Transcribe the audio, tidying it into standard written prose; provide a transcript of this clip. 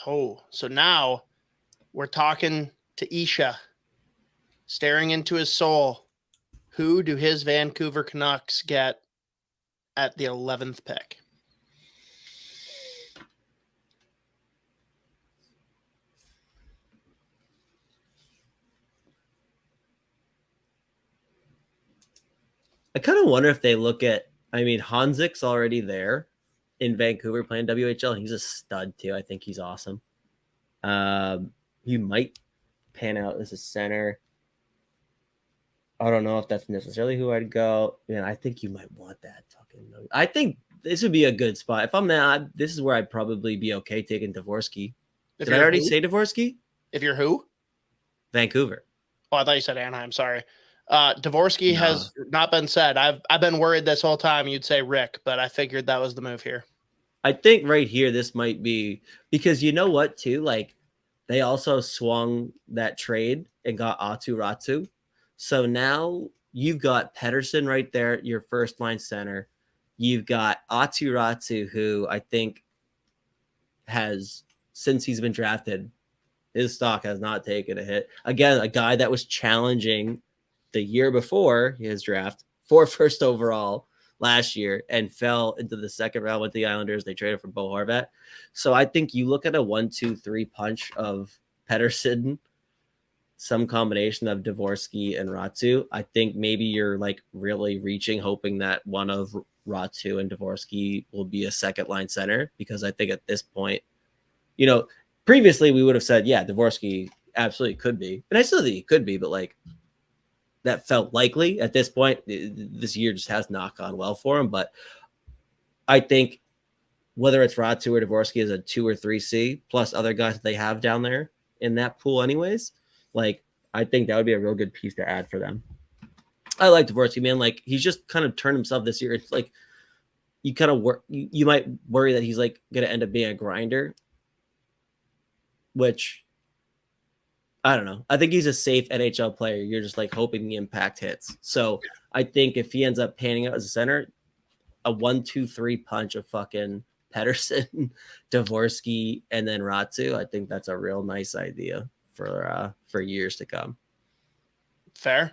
Oh, so now we're talking to Isha, staring into his soul. Who do his Vancouver Canucks get at the 11th pick? I kind of wonder if they look at, I mean, Hansik's already there in Vancouver playing WHL. He's a stud too. I think he's awesome. He might pan out as a center. I don't know if that's necessarily who I'd go. Man, I think you might want that fucking. I think this would be a good spot. If I'm not, this is where I'd probably be okay taking Dvorsky. Did I already say Dvorsky? If you're who? Vancouver. Oh, I thought you said Anaheim. Sorry. Dvorsky has not been said. I've been worried this whole time you'd say Rick, but I figured that was the move here. I think right here, this might be because you know what, too? Like, they also swung that trade and got Aatu Räty. So now you've got Pettersson right there, your first line center. You've got Aatu Räty, who I think has, since he's been drafted, his stock has not taken a hit. Again, a guy that was challenging the year before his draft for first overall last year and fell into the second round with the Islanders. They traded for Bo Horvat. So I think you look at a 1-2-3 punch of Pettersson, some combination of Dvorsky and Räty. I think maybe you're like really reaching, hoping that one of Räty and Dvorsky will be a second line center, because I think at this point, you know, previously we would have said, yeah, Dvorsky absolutely could be. And I still think he could be, but like that felt likely at this point. This year just has not gone well for him. But I think whether it's Räty or Dvorsky is a 2 or 3C plus other guys that they have down there in that pool anyways, like I think that would be a real good piece to add for them. I like Dvorsky, man. Like he's just kind of turned himself this year. It's like you kind of you might worry that he's like going to end up being a grinder, which I don't know. I think he's a safe NHL player. You're just like hoping the impact hits. So I think if he ends up panning out as a center, a 1-2-3 punch of fucking Pettersson, Dvorsky, and then Räty, I think that's a real nice idea for years to come. Fair.